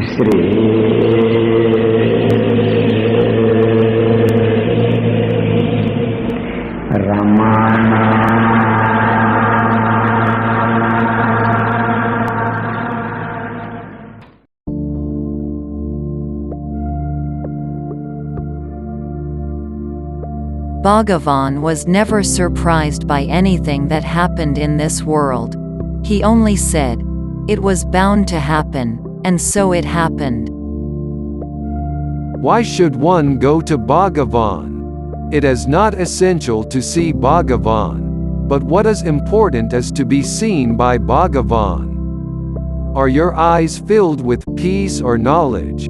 Shri Ramana Bhagavan was never surprised by anything that happened in this world. He only said, "It was bound to happen, and so it happened." Why should one go to Bhagavan? It is not essential to see Bhagavan, but what is important is to be seen by Bhagavan. Are your eyes filled with peace or knowledge?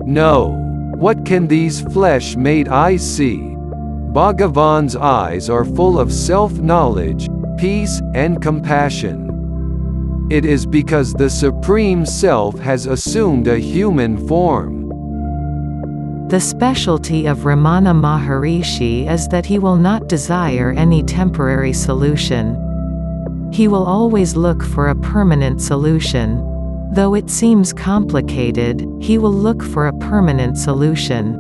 No. What can these flesh-made eyes see? Bhagavan's eyes are full of self-knowledge, peace, and compassion. It is because the Supreme Self has assumed a human form. The specialty of Ramana Maharishi is that he will not desire any temporary solution. He will always look for a permanent solution. Though it seems complicated, he will look for a permanent solution.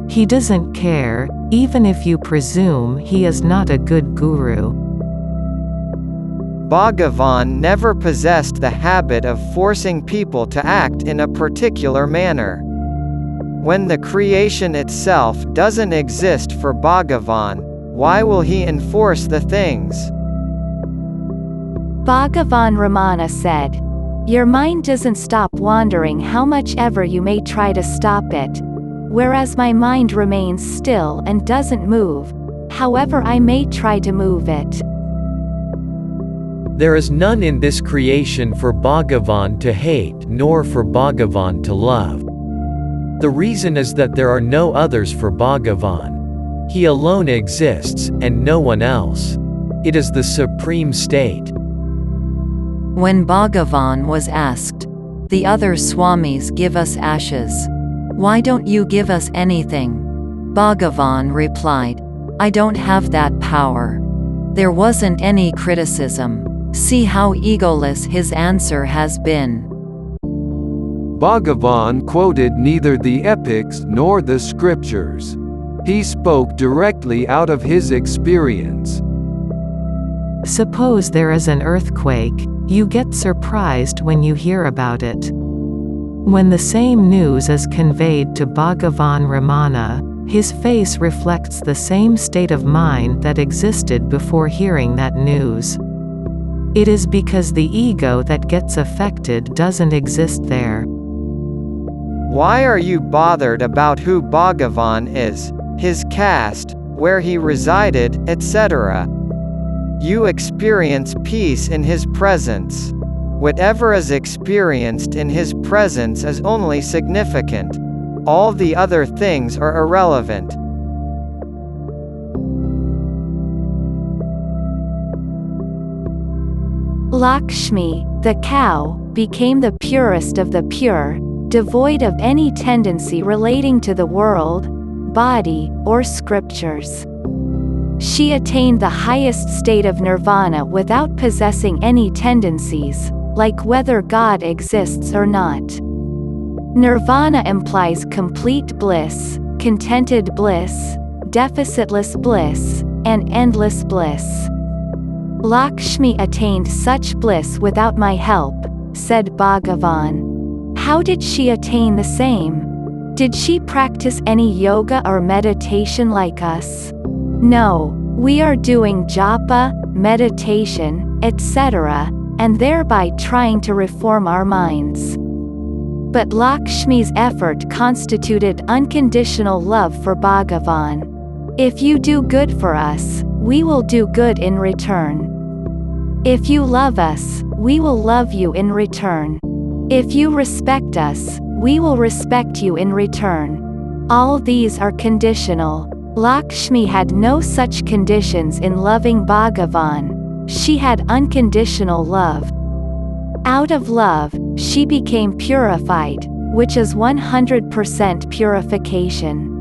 He doesn't care, even if you presume he is not a good guru. Bhagavan never possessed the habit of forcing people to act in a particular manner. When the creation itself doesn't exist for Bhagavan, why will he enforce the things? Bhagavan Ramana said, "Your mind doesn't stop wandering how much ever you may try to stop it. Whereas my mind remains still and doesn't move, however I may try to move it." There is none in this creation for Bhagavan to hate nor for Bhagavan to love. The reason is that there are no others for Bhagavan. He alone exists, and no one else. It is the supreme state. When Bhagavan was asked, "The other Swamis give us ashes. Why don't you give us anything?" Bhagavan replied, "I don't have that power." There wasn't any criticism. See how egoless his answer has been. Bhagavan quoted neither the epics nor the scriptures. He spoke directly out of his experience. Suppose there is an earthquake, you get surprised when you hear about it. When the same news is conveyed to Bhagavan Ramana, his face reflects the same state of mind that existed before hearing that news. It is because the ego that gets affected doesn't exist there. Why are you bothered about who Bhagavan is, his caste, where he resided, etc.? You experience peace in his presence. Whatever is experienced in his presence is only significant. All the other things are irrelevant. Lakshmi, the cow, became the purest of the pure, devoid of any tendency relating to the world, body, or scriptures. She attained the highest state of nirvana without possessing any tendencies, like whether God exists or not. Nirvana implies complete bliss, contented bliss, deficitless bliss, and endless bliss. Lakshmi attained such bliss without my help, said Bhagavan. How did she attain the same? Did she practice any yoga or meditation like us? No, we are doing japa, meditation, etc., and thereby trying to reform our minds. But Lakshmi's effort constituted unconditional love for Bhagavan. If you do good for us, we will do good in return. If you love us, we will love you in return. If you respect us, we will respect you in return. All these are conditional. Lakshmi had no such conditions in loving Bhagavan. She had unconditional love. Out of love, she became purified, which is 100% purification.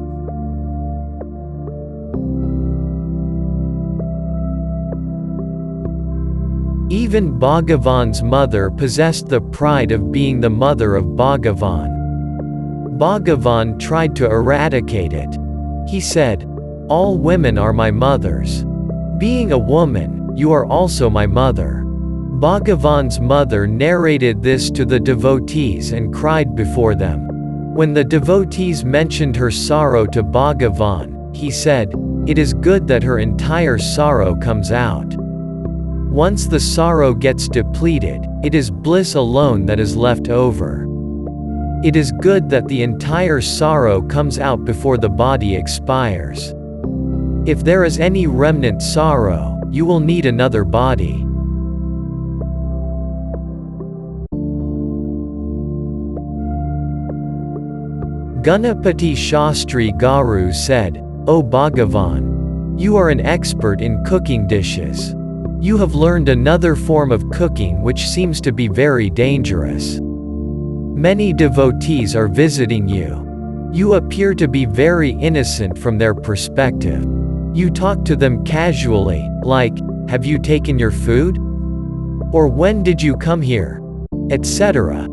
Even Bhagavan's mother possessed the pride of being the mother of Bhagavan. Bhagavan tried to eradicate it. He said, "All women are my mothers. Being a woman, you are also my mother." Bhagavan's mother narrated this to the devotees and cried before them. When the devotees mentioned her sorrow to Bhagavan, he said, "It is good that her entire sorrow comes out. Once the sorrow gets depleted, it is bliss alone that is left over. It is good that the entire sorrow comes out before the body expires. If there is any remnant sorrow, you will need another body." Ganapati Shastri Garu said, "O Bhagavan, you are an expert in cooking dishes. You have learned another form of cooking which seems to be very dangerous. Many devotees are visiting you. You appear to be very innocent from their perspective. You talk to them casually, like, 'Have you taken your food?' Or 'When did you come here?' etc.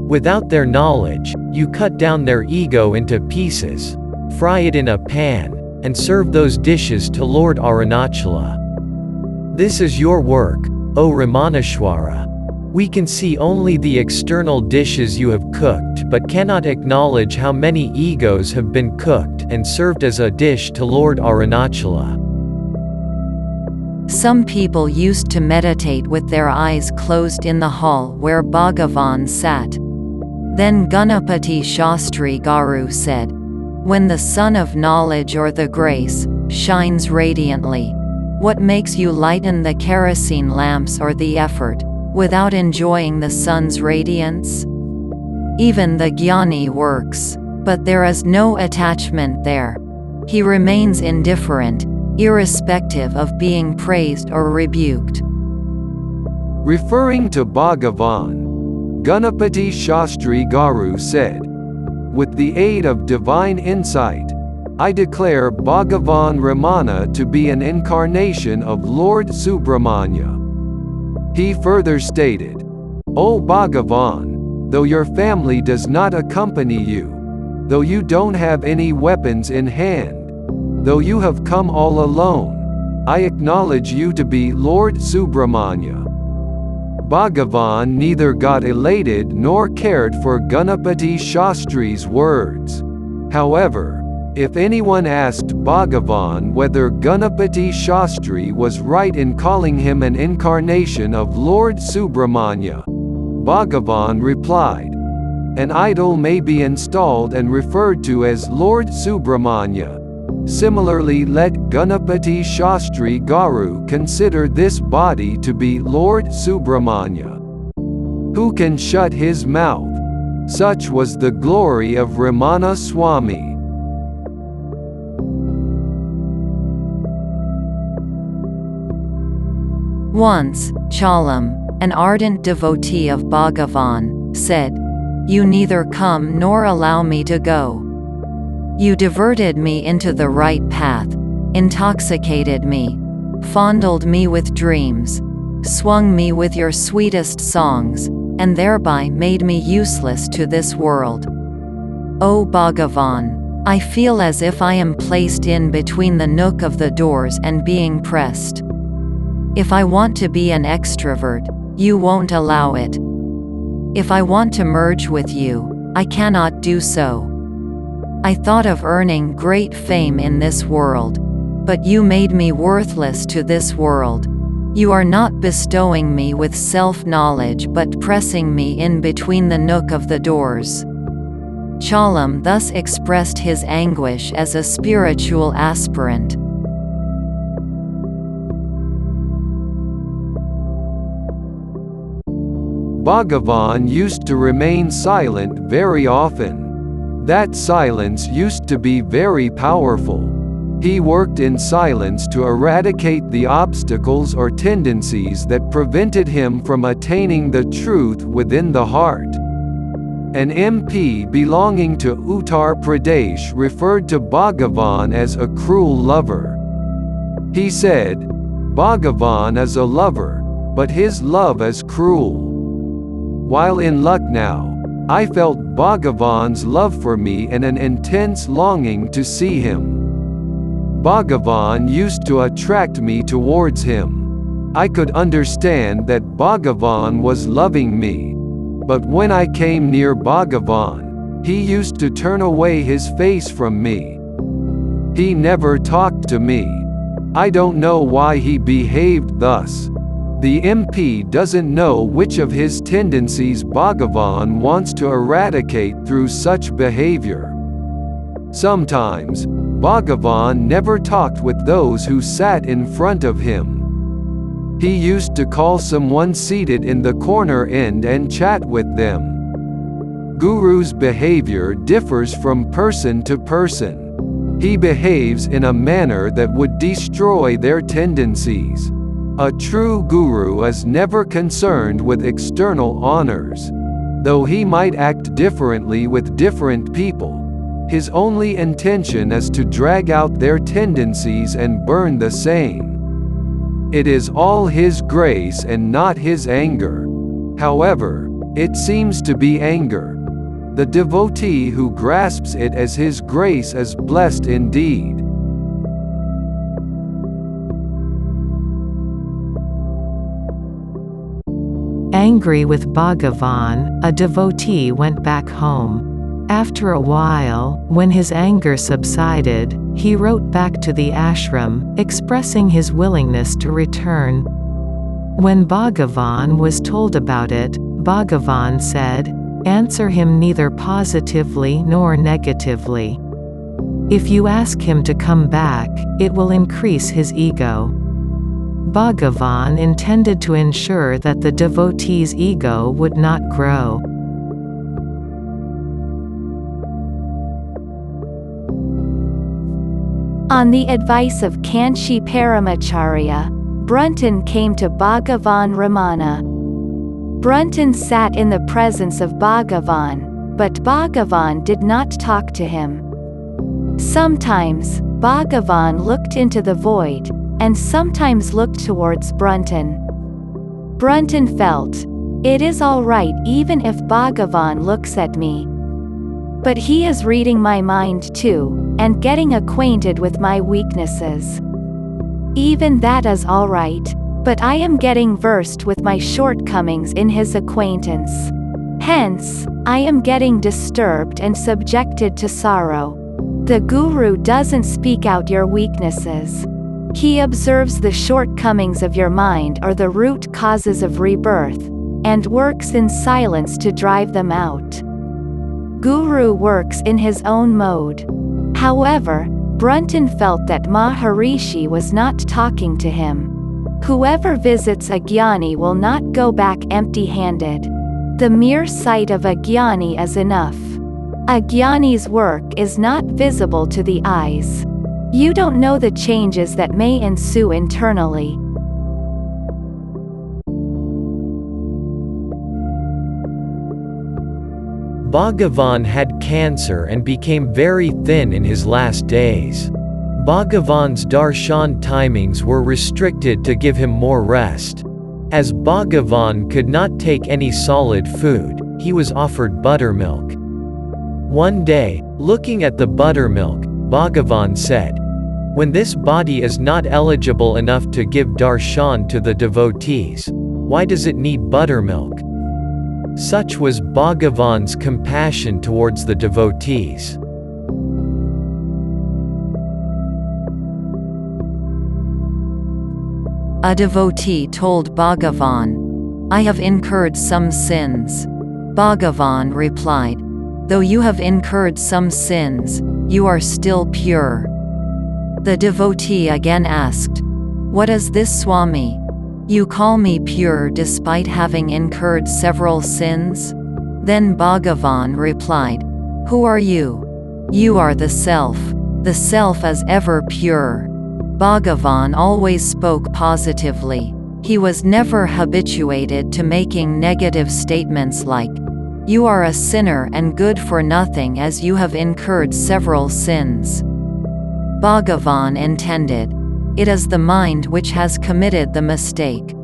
Without their knowledge, you cut down their ego into pieces, fry it in a pan, and serve those dishes to Lord Arunachala. This is your work, O Ramaneshwara. We can see only the external dishes you have cooked but cannot acknowledge how many egos have been cooked and served as a dish to Lord Arunachala." Some people used to meditate with their eyes closed in the hall where Bhagavan sat. Then Ganapati Shastri Garu said, "When the sun of knowledge or the grace shines radiantly, what makes you lighten the kerosene lamps or the effort, without enjoying the sun's radiance? Even the jnani works, but there is no attachment there. He remains indifferent, irrespective of being praised or rebuked." Referring to Bhagavan, Ganapati Shastri Garu said, "With the aid of divine insight, I declare Bhagavan Ramana to be an incarnation of Lord Subramanya." He further stated, "O Bhagavan, though your family does not accompany you, though you don't have any weapons in hand, though you have come all alone, I acknowledge you to be Lord Subramanya." Bhagavan neither got elated nor cared for Ganapati Shastri's words. However, if anyone asked Bhagavan whether Ganapati Shastri was right in calling him an incarnation of Lord Subramanya, Bhagavan replied, "An idol may be installed and referred to as Lord Subramanya. Similarly, let Ganapati Shastri Garu consider this body to be Lord Subramanya. Who can shut his mouth?" Such was the glory of Ramana Swami. Once, Chalam, an ardent devotee of Bhagavan, said, "You neither come nor allow me to go. You diverted me into the right path, intoxicated me, fondled me with dreams, swung me with your sweetest songs, and thereby made me useless to this world. O Bhagavan, I feel as if I am placed in between the nook of the doors and being pressed. If I want to be an extrovert, you won't allow it. If I want to merge with you, I cannot do so. I thought of earning great fame in this world, but you made me worthless to this world. You are not bestowing me with self-knowledge but pressing me in between the nook of the doors." Chalam thus expressed his anguish as a spiritual aspirant. Bhagavan used to remain silent very often. That silence used to be very powerful. He worked in silence to eradicate the obstacles or tendencies that prevented him from attaining the truth within the heart. An MP belonging to Uttar Pradesh referred to Bhagavan as a cruel lover. He said, "Bhagavan is a lover, but his love is cruel. While in Lucknow, I felt Bhagavan's love for me and an intense longing to see him. Bhagavan used to attract me towards him. I could understand that Bhagavan was loving me. But when I came near Bhagavan, he used to turn away his face from me. He never talked to me. I don't know why he behaved thus. The MP doesn't know which of his tendencies Bhagavan wants to eradicate through such behavior. Sometimes, Bhagavan never talked with those who sat in front of him. He used to call someone seated in the corner end and chat with them. Guru's behavior differs from person to person. He behaves in a manner that would destroy their tendencies. A true guru is never concerned with external honors. Though he might act differently with different people, his only intention is to drag out their tendencies and burn the same. It is all his grace and not his anger. However, it seems to be anger. The devotee who grasps it as his grace is blessed indeed. Angry with Bhagavan, a devotee went back home. After a while, when his anger subsided, he wrote back to the ashram, expressing his willingness to return. When Bhagavan was told about it, Bhagavan said, "Answer him neither positively nor negatively. If you ask him to come back, it will increase his ego." Bhagavan intended to ensure that the devotee's ego would not grow. On the advice of Kanchi Paramacharya, Brunton came to Bhagavan Ramana. Brunton sat in the presence of Bhagavan, but Bhagavan did not talk to him. Sometimes, Bhagavan looked into the void, and sometimes looked towards Brunton. Brunton felt, "It is all right even if Bhagavan looks at me. But he is reading my mind too, and getting acquainted with my weaknesses. Even that is all right, but I am getting versed with my shortcomings in his acquaintance. Hence, I am getting disturbed and subjected to sorrow. The Guru doesn't speak out your weaknesses. He observes the shortcomings of your mind are the root causes of rebirth, and works in silence to drive them out. Guru works in his own mode." However, Brunton felt that Maharishi was not talking to him. Whoever visits a jnani will not go back empty-handed. The mere sight of a jnani is enough. A jnani's work is not visible to the eyes. You don't know the changes that may ensue internally. Bhagavan had cancer and became very thin in his last days. Bhagavan's darshan timings were restricted to give him more rest. As Bhagavan could not take any solid food, he was offered buttermilk. One day, looking at the buttermilk, Bhagavan said, "When this body is not eligible enough to give darshan to the devotees, why does it need buttermilk?" Such was Bhagavan's compassion towards the devotees. A devotee told Bhagavan, "I have incurred some sins." Bhagavan replied, "Though you have incurred some sins, you are still pure." The devotee again asked, "What is this, Swami? You call me pure despite having incurred several sins?" Then Bhagavan replied, "Who are you? You are the self. The self is ever pure." Bhagavan always spoke positively. He was never habituated to making negative statements like, "You are a sinner and good for nothing as you have incurred several sins." Bhagavan intended, "It is the mind which has committed the mistake.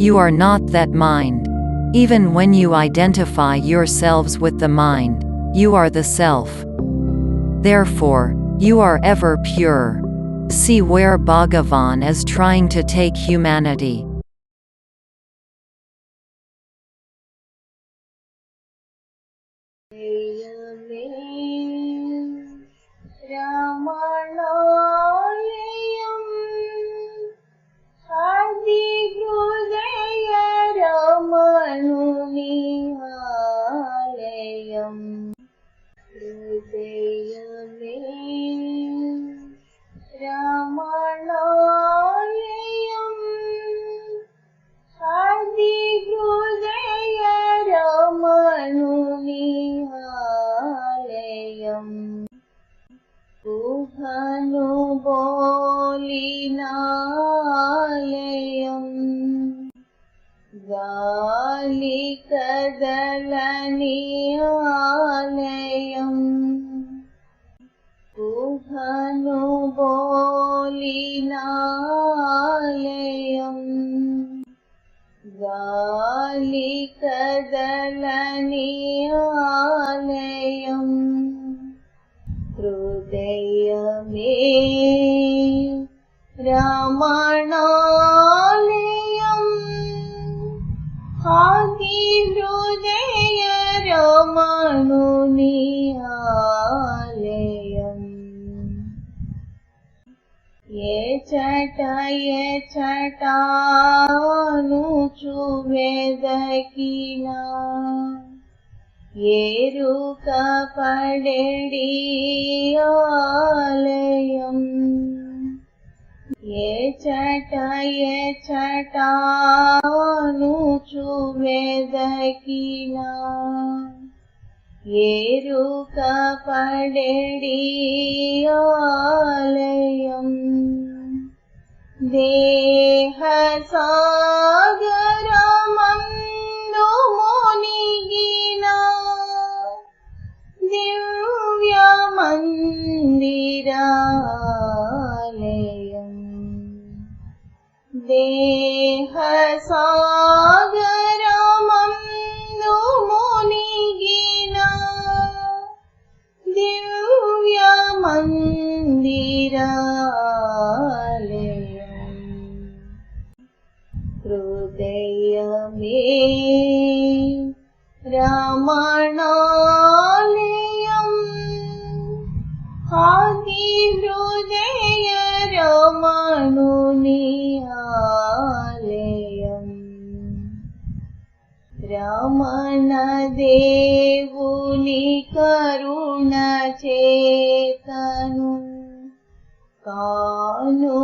You are not that mind. Even when you identify yourselves with the mind, you are the self. Therefore, you are ever pure. See where Bhagavan is trying to take humanity. Ramanalayam Adi Hrudaya Ramanuni Alayam Hrudayame Ramanalayam Adi Hrudaya Ramanuni Alayam Tuhanu bolinalayam Gali kadalani alayam Tuhanu bolinalayam Gali kadalani alayam Hrudayame Ramanalayam Adi Hrudaya Ramanuni Alayam Ye chata nuchu vedakina Yeruka padedi alayam Ye chata nuchu vedakina Yeruka padedi alayam Deha sagaramandu monigina Divya mandiralayam Deha sagaramandu monigina Divya mandiralayam Hrudayame Ramanalayam Adi Hrudaya Ramanuni Alayam Ramana Devuni Karuna Chetanu Kanu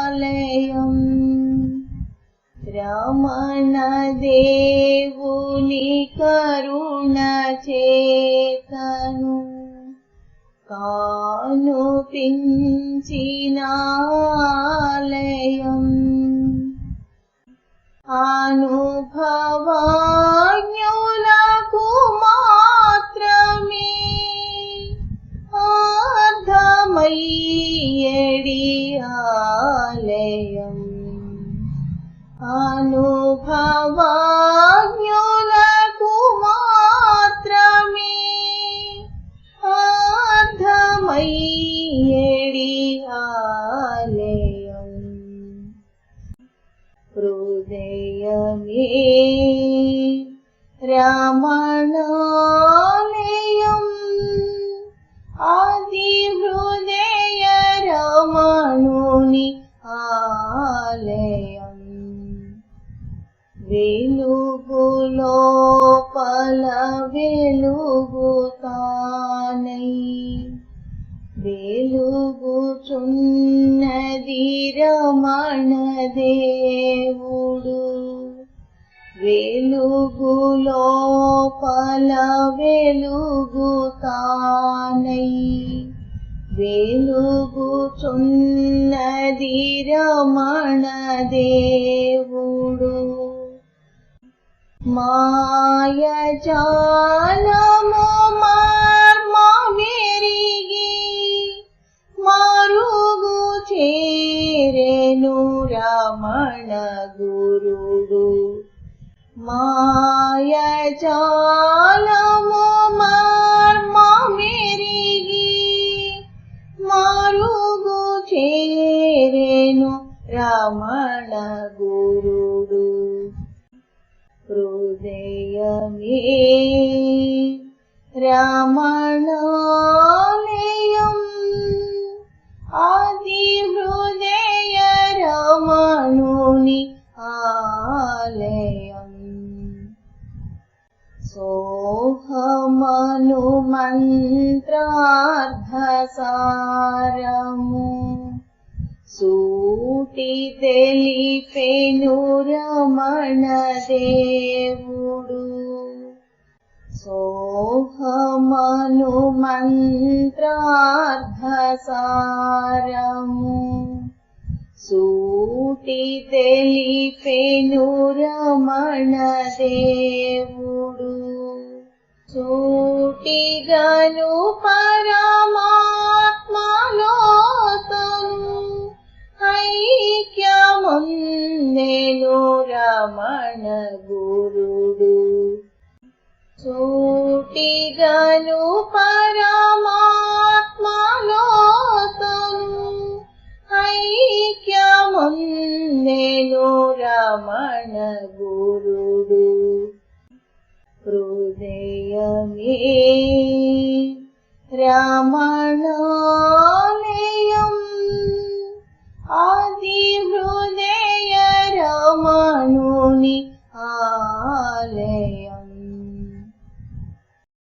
Pinchinalayam Ramana Devuni Karuna Chetanu Kanu Pinchinalayam Anubhavanyulaku matrame Ardhamayyadi alayam Anubhavanyulaku matrame Ardhamayyadi alayam Hrudayame Ramanalayam Adi Hrudaya Ramanuni Alayam వెలుగులోపల వెలుగుతానై వెలుగుచున్నది Ramana దేవుడు వెలుగులోపల వెలుగుతానై వెలుగుచున్నది రమణ దేవుడు మాయజాలము మర్మమెరిగి మరుగు చేరెను రమణ గురుడు మాయజాలము మర్మమెరిగి మరుగు చేరెను రమణ గురుడు హృదయమే రమణాలయం ఆది హృదయ రమణుని ఆలయం సోహమను మంత్రార్థసారము సూటి తెలిపెను రమణ దేవుడు సోహమను మంత్రార్థసారము సూటి తెలిపెను రమణ దేవుడు సూటిగను పరమాత్మలో తను ఐక్యముందెను రమణ గురుడు సూటిగను పరమాత్మలో తను ఐక్యముందెను రమణ గురుడు హృదయమే రమణాలయం ఆది హృదయ రమణుని ఆలయం